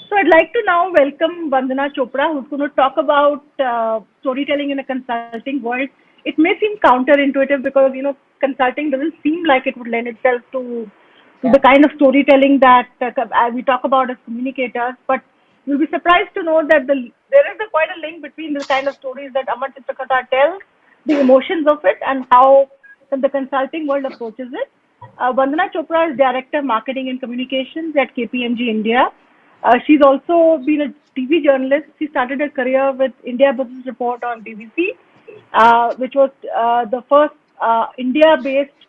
So I'd like to now welcome Vandana Chopra, who's going to talk about storytelling in a consulting world. It may seem counterintuitive because consulting doesn't seem like it would lend itself to the Yeah. kind of storytelling that we talk about as communicators. But you'll be surprised to know that there is quite a link between the kind of stories that Amar Chitrakatha tells, the emotions of it, and how the consulting world approaches it. Vandana Chopra is Director Marketing and Communications at KPMG India. She's also been a TV journalist. She started her career with India Business Report on BBC, which was the first India-based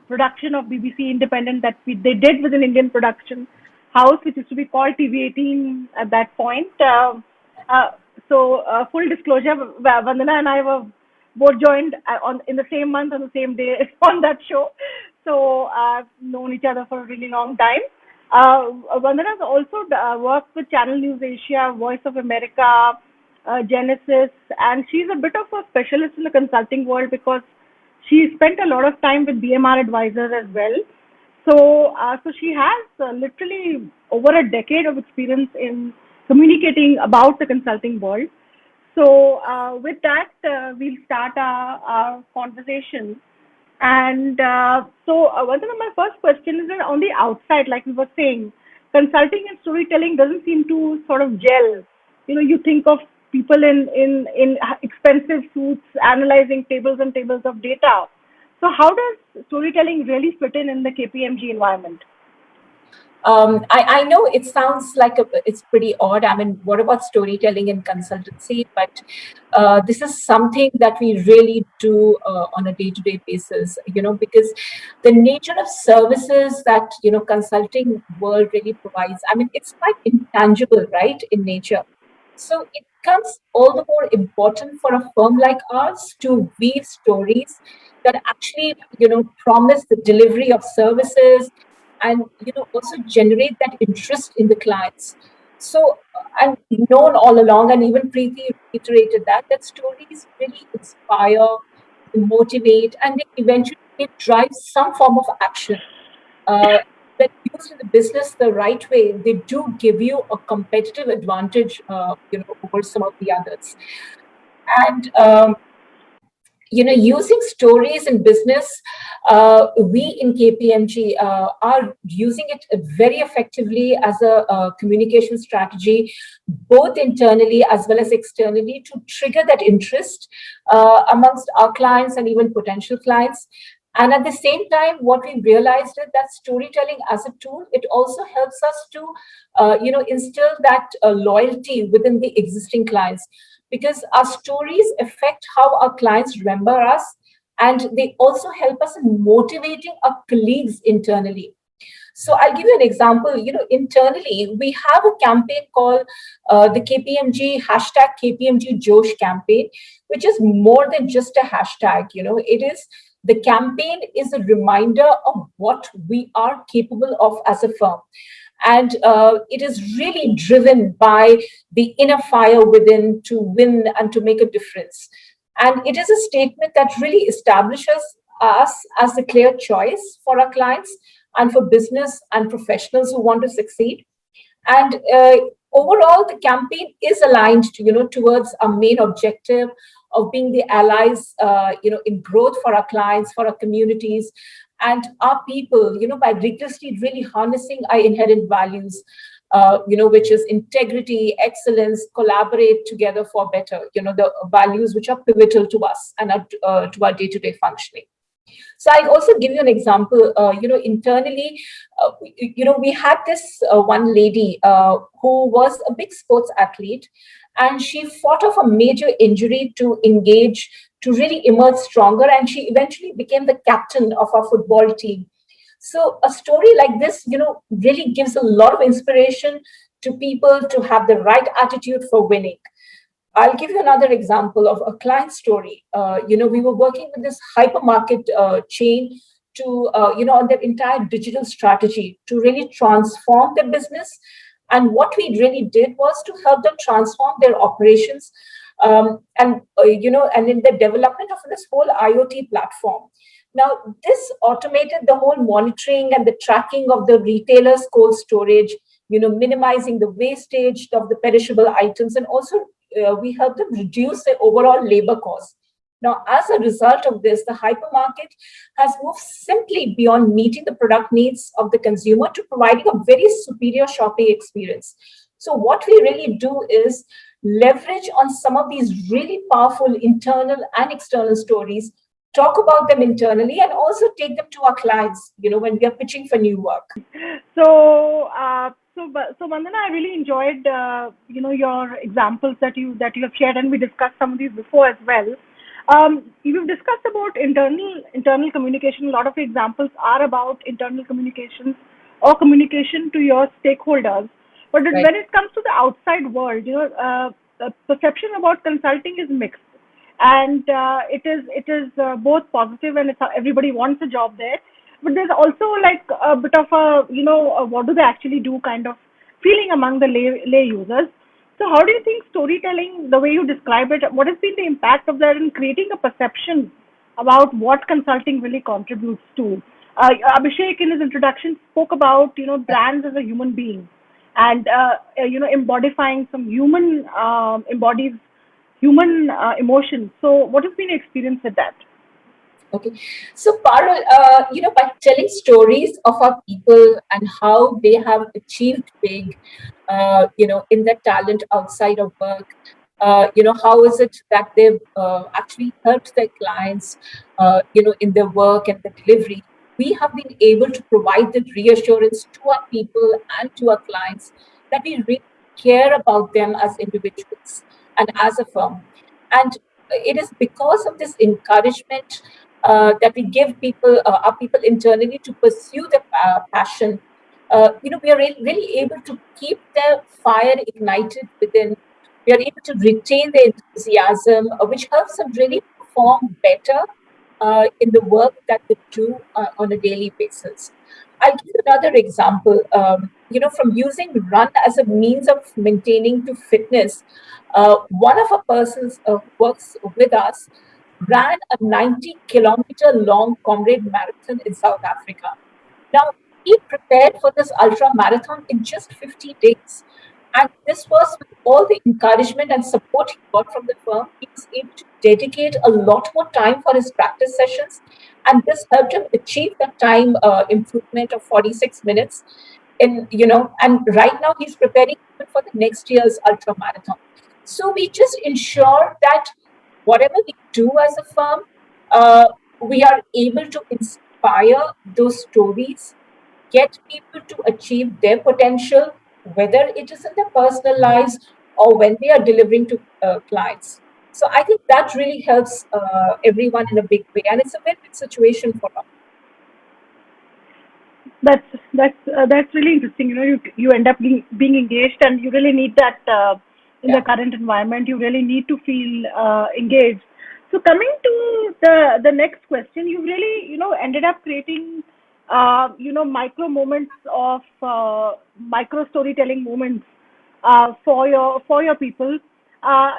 production of BBC Independent that they did with an Indian production house, which used to be called TV18 at that point. Uh, Full disclosure, Vandana and I were both joined on in the same month on the same day on that show. So I've known each other for a really long time. Vandana has also worked with Channel News Asia, Voice of America, Genesis, and she's a bit of a specialist in the consulting world because she spent a lot of time with BMR advisors as well. So she has literally over a decade of experience in communicating about the consulting world. With that, we'll start our conversation. One of my first question is that on the outside, like we were saying, consulting and storytelling doesn't seem to sort of gel. You think of people in expensive suits analyzing tables and tables of data. So how does storytelling really fit in the KPMG environment? I know it sounds like it's pretty odd. I mean, what about storytelling and consultancy? But this is something that we really do on a day-to-day basis, because the nature of services that, consulting world really provides, I mean, it's quite intangible, right, in nature. So it becomes all the more important for a firm like ours to weave stories that actually, promise the delivery of services and also generate that interest in the clients. So and known all along, and even Preeti reiterated that stories really inspire, they motivate, and they eventually they drive some form of action. uh, that used in the business the right way, they do give you a competitive advantage, over some of the others. And using stories in business, we in KPMG are using it very effectively as a communication strategy, both internally as well as externally, to trigger that interest amongst our clients and even potential clients. And at the same time, what we realized is that storytelling as a tool, it also helps us to, instill that loyalty within the existing clients, because our stories affect how our clients remember us, and they also help us in motivating our colleagues internally. So I'll give you an example. Internally, we have a campaign called the KPMG hashtag KPMG Josh campaign, which is more than just a hashtag. It is the campaign is a reminder of what we are capable of as a firm. And it is really driven by the inner fire within to win and to make a difference. And it is a statement that really establishes us as the clear choice for our clients and for business and professionals who want to succeed. And overall, the campaign is aligned to, towards our main objective of being the allies, in growth for our clients, for our communities, and our people, by rigorously really harnessing our inherent values, which is integrity, excellence, collaborate together for better, the values which are pivotal to us and to our day-to-day functioning. So I also give you an example. Internally, we had this one lady who was a big sports athlete, and she fought off a major injury to engage, to really emerge stronger, and she eventually became the captain of our football team. So a story like this, really gives a lot of inspiration to people to have the right attitude for winning. I'll give you another example of a client story. We were working with this hypermarket chain to, on their entire digital strategy to really transform their business. And what we really did was to help them transform their operations, and in the development of this whole IoT platform. Now, this automated the whole monitoring and the tracking of the retailer's cold storage, minimizing the wastage of the perishable items, and also we help them reduce their overall labor costs. Now, as a result of this, the hypermarket has moved simply beyond meeting the product needs of the consumer to providing a very superior shopping experience. So, what we really do is leverage on some of these really powerful internal and external stories, talk about them internally, and also take them to our clients, when we are pitching for new work. So Vandana, I really enjoyed your examples that you have shared, and we discussed some of these before as well. You've discussed about internal communication. A lot of examples are about internal communications or communication to your stakeholders. But Right. when it comes to the outside world, the perception about consulting is mixed, and it is both positive, and everybody wants a job there. But there's also like a bit of a what do they actually do kind of feeling among the lay users. So how do you think storytelling, the way you describe it, what has been the impact of that in creating a perception about what consulting really contributes to? Abhishek in his introduction spoke about brands as a human being, and embodying some human embodies human emotions. So what has been your experience with that? Okay. So, Parul, by telling stories of our people and how they have achieved big, in their talent outside of work, how is it that they've actually helped their clients, in their work and the delivery, we have been able to provide the reassurance to our people and to our clients that we really care about them as individuals and as a firm. And it is because of this encouragement that we give people, our people internally, to pursue their passion. We are really able to keep their fire ignited within. We are able to retain their enthusiasm, which helps them really perform better in the work that they do on a daily basis. I'll give you another example. From using run as a means of maintaining to fitness, one of our persons who works with us ran a 90-kilometer long Comrade Marathon in South Africa. Now, he prepared for this ultra marathon in just 50 days. And this was with all the encouragement and support he got from the firm. He was able to dedicate a lot more time for his practice sessions. And this helped him achieve that time improvement of 46 minutes. And right now he's preparing even for the next year's ultra marathon. So we just ensure that whatever we do as a firm, we are able to inspire those stories, get people to achieve their potential, whether it is in their personal lives or when they are delivering to clients. So I think that really helps everyone in a big way, and it's a win-win situation for us. That's really interesting. You end up being engaged, and you really need that in the Yeah. current environment. You really need to feel engaged. So coming to the next question, you really ended up creating micro moments of micro storytelling moments for your people.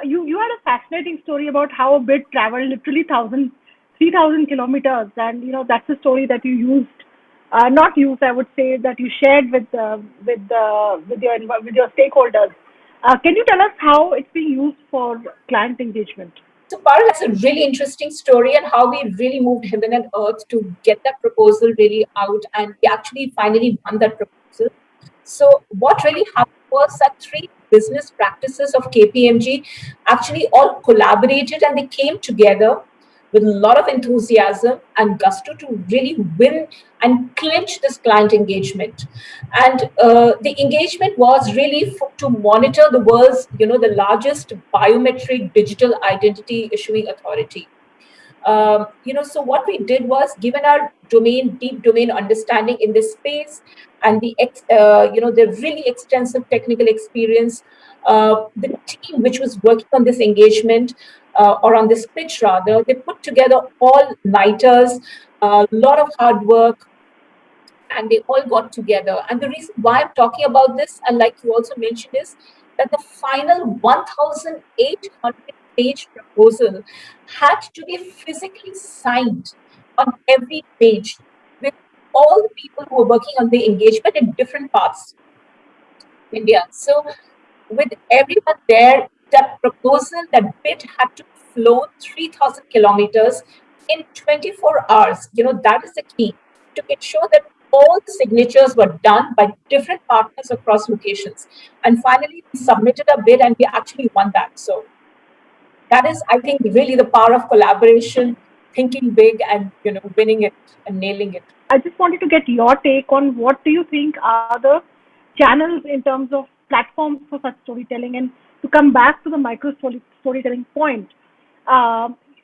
You had a fascinating story about how a bid traveled literally 3,000 kilometers, and that's a story that you used, not used, I would say, that you shared with your stakeholders. Can you tell us how it's being used for client engagement? So Parul, that's a really interesting story, and how we really moved heaven and earth to get that proposal really out, and we actually finally won that proposal. So what really happened was that three business practices of KPMG actually all collaborated, and they came together with a lot of enthusiasm and gusto to really win and clinch this client engagement. And the engagement was really to monitor the world's, the largest biometric digital identity issuing authority. So what we did was, given our deep domain understanding in this space, and the really extensive technical experience, the team which was working on this engagement, or on this pitch rather, they put together all nighters, a lot of hard work, and they all got together. And the reason why I'm talking about this, and like you also mentioned, is that the final 1,800-page proposal had to be physically signed on every page with all the people who were working on the engagement in different parts. India. So with everyone there, that proposal, that bid had to flow 3,000 kilometers in 24 hours. That is the key to ensure that all the signatures were done by different partners across locations. And finally, we submitted a bid and we actually won that. So that is, I think, really the power of collaboration, thinking big and, winning it and nailing it. I just wanted to get your take on what do you think are the channels in terms of platforms for such storytelling. And to come back to the storytelling point,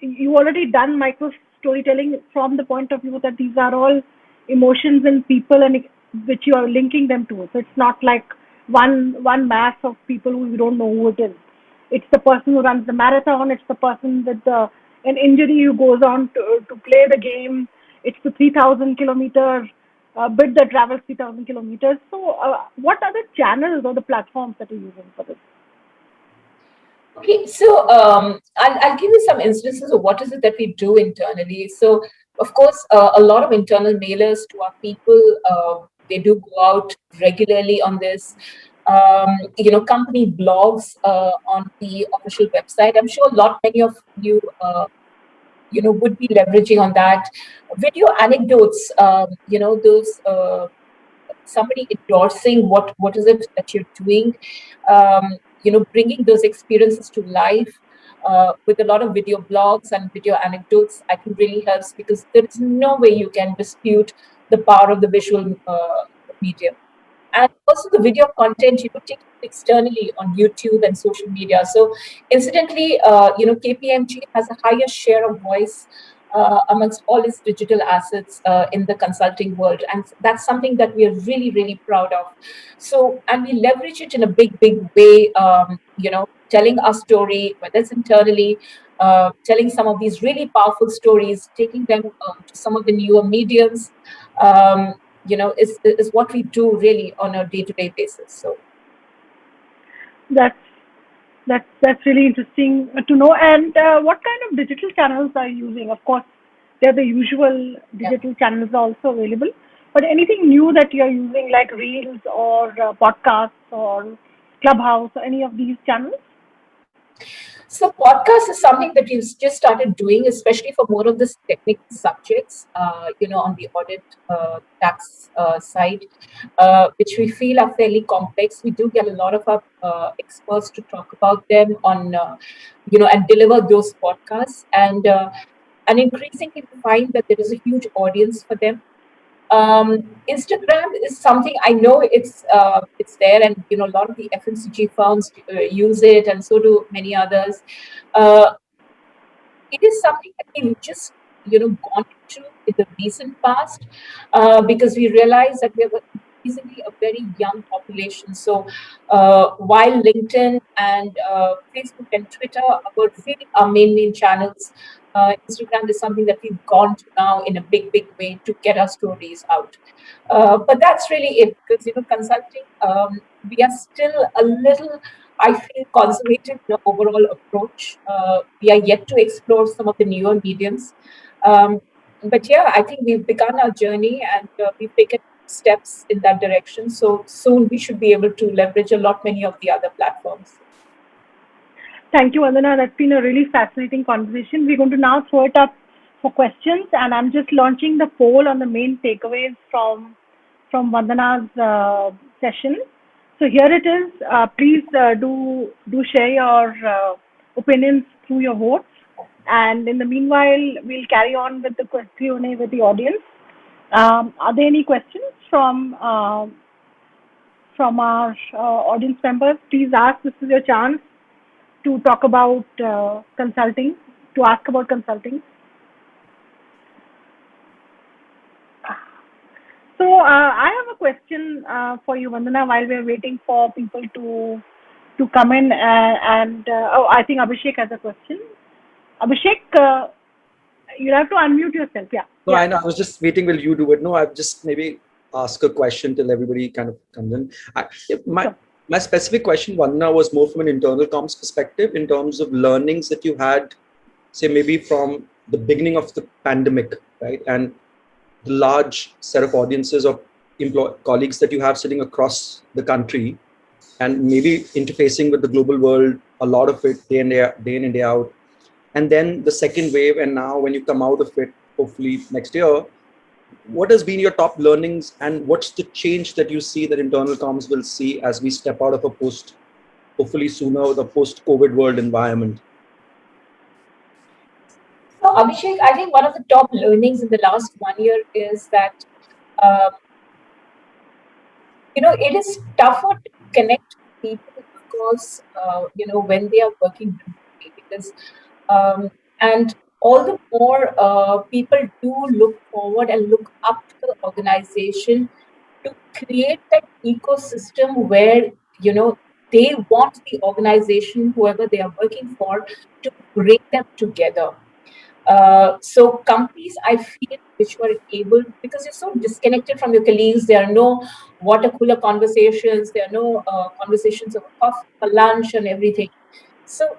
you already done micro storytelling from the point of view that these are all emotions and people and which you are linking them to. So it's not like one mass of people who you don't know who it is. It's the person who runs the marathon. It's the person with an injury who goes on to play the game. It's the 3,000 kilometer bid that travels 3,000 kilometers. So, what are the channels or the platforms that you're using for this? Okay, so I'll give you some instances of what is it that we do internally. So, of course, a lot of internal mailers to our people, they do go out regularly on this. Company blogs on the official website. I'm sure many of you, would be leveraging on that. Video anecdotes, those somebody endorsing what is it that you're doing, bringing those experiences to life with a lot of video blogs and video anecdotes, I think really helps, because there is no way you can dispute the power of the visual medium. And also the video content, taken externally on YouTube and social media. So incidentally, KPMG has a higher share of voice amongst all its digital assets in the consulting world. And that's something that we are really, really proud of. So, and we leverage it in a big, big way, telling our story, whether it's internally, telling some of these really powerful stories, taking them to some of the newer mediums, is what we do really on a day-to-day basis. So That's that's really interesting to know. And what kind of digital channels are you using? Of course, they're the usual yeah. digital channels are also available. But anything new that you're using, like Reels or podcasts or Clubhouse or any of these channels? So podcast is something that we've just started doing, especially for more of this technical subjects, on the audit tax side, which we feel are fairly complex. We do get a lot of our experts to talk about them on, and deliver those podcasts. And increasingly, we find that there is a huge audience for them. Instagram is something I know it's there, and a lot of the FMCG firms use it, and so do many others. Uh, it is something that we've just gone into in the recent past, because we realize that we have increasingly a very young population. So while LinkedIn and Facebook and Twitter are really our main channels, Instagram is something that we've gone to now in a big way to get our stories out. But that's really it, because consulting, we are still a little, I feel, conservative in the overall approach. We are yet to explore some of the newer mediums. But yeah, I think we've begun our journey, and we've taken steps in that direction. So soon we should be able to leverage a lot many of the other platforms. Thank you, Vandana. That's been a really fascinating conversation. We're going to now throw it up for questions, and I'm just launching the poll on the main takeaways from Vandana's session. So here it is. Please do share your opinions through your votes, and in the meanwhile, we'll carry on with the Q&A with the audience. Are there any questions from our audience members? Please ask. This is your chance to talk about consulting, to ask about consulting. So I have a question for you, Vandana, while we're waiting for people to come in. I think Abhishek has a question. Abhishek, you'll have to unmute yourself. Yeah. No, yeah. I know. I was just waiting. Will you do it? No, I've just maybe ask a question till everybody kind of comes in. My specific question, Vandana, was more from an internal comms perspective in terms of learnings that you had, say maybe from the beginning of the pandemic, right? And the large set of audiences of colleagues that you have sitting across the country. and maybe interfacing with the global world, a lot of it day in and day out. And then the second wave, and now when you come out of it, hopefully next year, what has been your top learnings, and what's the change that you see that internal comms will see as we step out of a post, hopefully sooner, the post-COVID world environment? So, Abhishek, I think one of the top learnings in the last 1 year is that, um, it is tougher to connect people, of course, when they are working remotely, because, and all the more people do look forward and look up to the organization to create that ecosystem where, they want the organization, whoever they are working for, to bring them together. So companies, I feel, which were able, because you're so disconnected from your colleagues, there are no water cooler conversations, there are no conversations over coffee for lunch and everything. So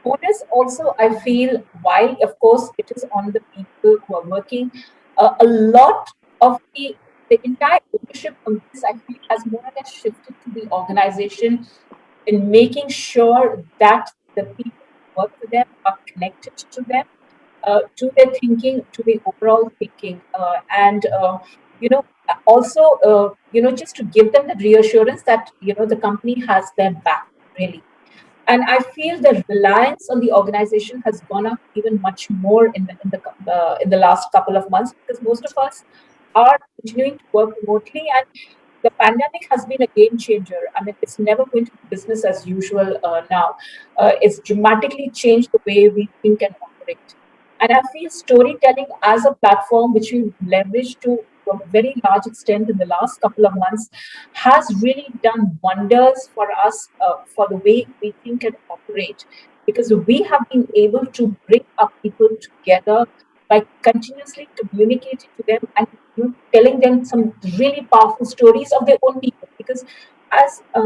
bonus also, I feel, while of course it is on the people who are working, a lot of the entire ownership of this, I feel, has more or less shifted to the organization in making sure that the people who work for them are connected to them, to their thinking, to the overall thinking, and also just to give them the reassurance that the company has their back, really. And I feel the reliance on the organization has gone up even much more in the last couple of months, because most of us are continuing to work remotely, and the pandemic has been a game changer. I mean, it's never going to be business as usual now. It's dramatically changed the way we think and operate. And I feel storytelling as a platform, which we've leveraged to a very large extent in the last couple of months, has really done wonders for us, for the way we think and operate, because we have been able to bring our people together by continuously communicating to them and telling them some really powerful stories of their own people. Because as a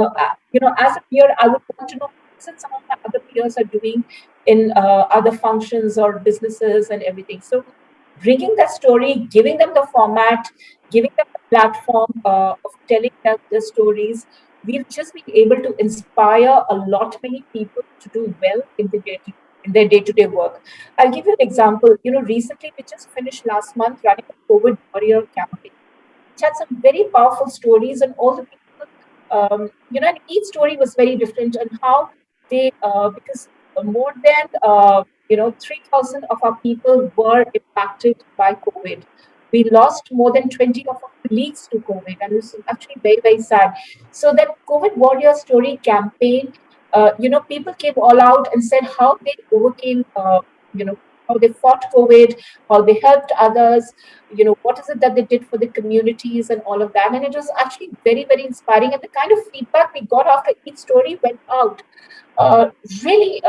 peer, I would want to know what some of my other peers are doing in other functions or businesses and everything. So bringing that story, giving them the format, giving them the platform of telling them the stories, we've just been able to inspire a lot many people to do well in their day-to-day work. I'll give you an example. Recently we just finished last month running a COVID warrior campaign, which had some very powerful stories, and all the people, and each story was very different, and how they, because more than 3,000 of our people were impacted by COVID. We lost more than 20 of our colleagues to COVID, and it's actually very, very sad. So that COVID Warrior Story campaign, people came all out and said how they overcame, how they fought COVID, how they helped others, what is it that they did for the communities and all of that. And it was actually very, very inspiring. And the kind of feedback we got after each story went out really,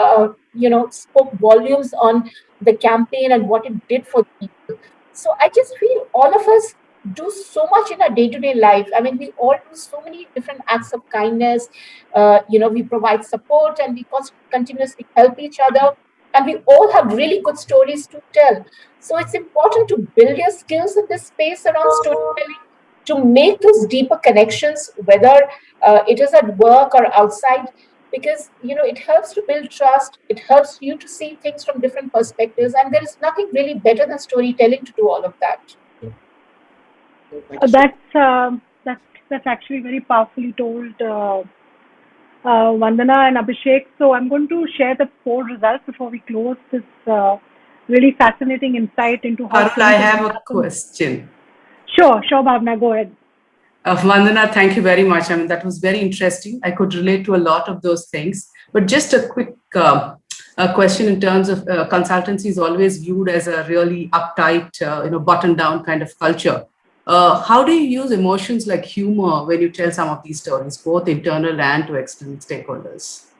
spoke volumes on the campaign and what it did for people. So I just feel all of us do so much in our day-to-day life. I mean, we all do so many different acts of kindness. We provide support, and we continuously help each other. And we all have really good stories to tell. So it's important to build your skills in this space around storytelling, to make those deeper connections, whether it is at work or outside, because it helps to build trust. It helps you to see things from different perspectives, and there is nothing really better than storytelling to do all of that. Thank you so much. That's actually very powerfully told, Vandana and Abhishek. So I'm going to share the poll results before we close this really fascinating insight into how. Harfla, I have a question. Sure, Bhavna, go ahead. Vandana, thank you very much. I mean, that was very interesting. I could relate to a lot of those things. But just a quick question in terms of consultancy is always viewed as a really uptight, button-down kind of culture. How do you use emotions like humor when you tell some of these stories, both internal and to external stakeholders?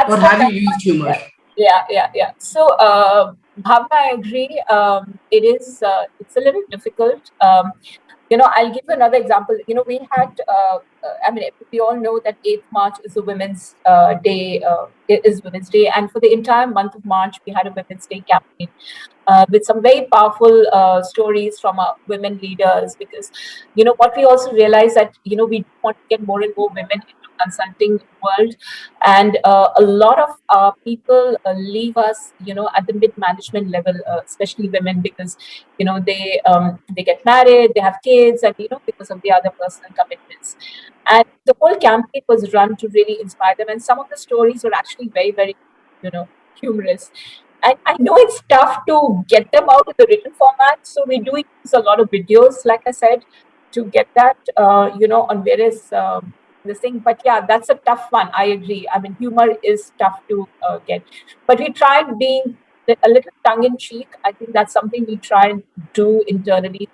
Or have you used humor? Yeah. So, Bhavna, I agree. It's a little difficult. I'll give you another example. We had, we all know that 8th March is a Women's Day, and for the entire month of March, we had a Women's Day campaign. with some very powerful stories from our women leaders, because what we also realize that we want to get more and more women into consulting world, and a lot of people leave us at the mid management level, especially women, because they get married, they have kids, and because of the other personal commitments. And the whole campaign was run to really inspire them, and some of the stories were actually very, very humorous. And I know it's tough to get them out in the written format, so we do use a lot of videos, like I said, to get that on various this thing. But yeah, that's a tough one. I agree. I mean, humor is tough to get, but we tried being a little tongue in cheek. I think that's something we try and do internally.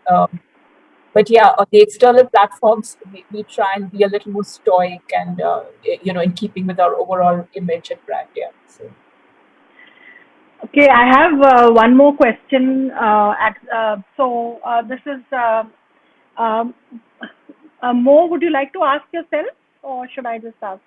But yeah, on the external platforms, we try and be a little more stoic and in keeping with our overall image and brand. Yeah. So. Okay, I have one more question. This is Mo. Would you like to ask yourself, or should I just ask?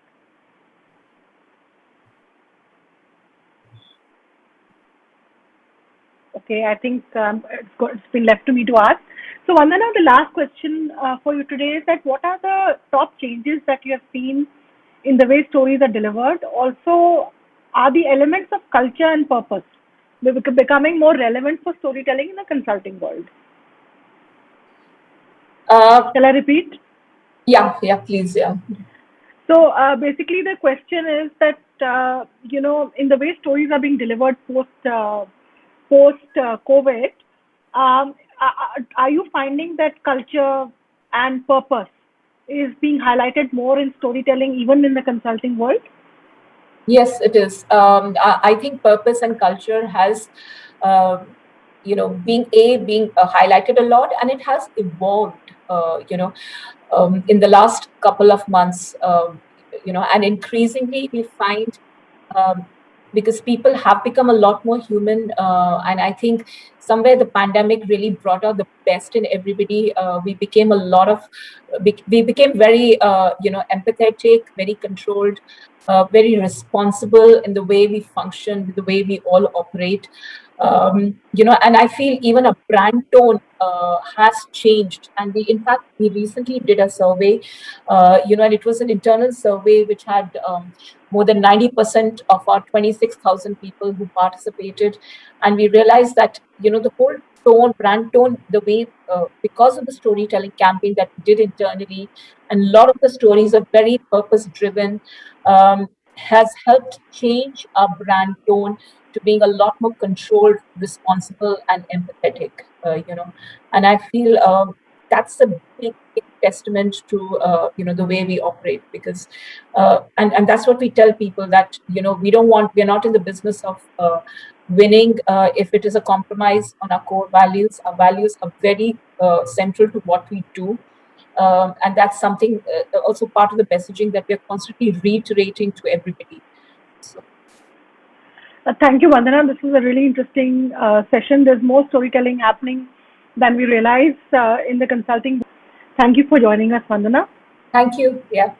Okay, I think it's been left to me to ask. So, Vandana, the last question for you today is that what are the top changes that you have seen in the way stories are delivered? Also, are the elements of culture and purpose becoming more relevant for storytelling in the consulting world? Shall I repeat? Yeah, please, yeah. So basically, the question is that in the way stories are being delivered post COVID, are you finding that culture and purpose is being highlighted more in storytelling, even in the consulting world? Yes, it is. I think purpose and culture has, being highlighted a lot, and it has evolved. In the last couple of months, and increasingly we find, because people have become a lot more human, and I think somewhere the pandemic really brought out the best in everybody. We became we became very empathetic, very controlled, very responsible in the way we function, the way we all operate. And I feel even a brand tone has changed. And in fact, we recently did a survey, and it was an internal survey which had more than 90% of our 26,000 people who participated. And we realized that, the whole brand tone, the way, because of the storytelling campaign that we did internally, and a lot of the stories are very purpose driven, has helped change our brand tone to being a lot more controlled, responsible, and empathetic. And I feel that's a big testament to the way we operate, because and that's what we tell people, that we're not in the business of winning if it is a compromise on our core values. Our values are very central to what we do. And that's something also part of the messaging that we're constantly reiterating to everybody. So. Thank you, Vandana. This was a really interesting session. There's more storytelling happening than we realize in the consulting. Thank you for joining us, Vandana. Thank you. Yeah.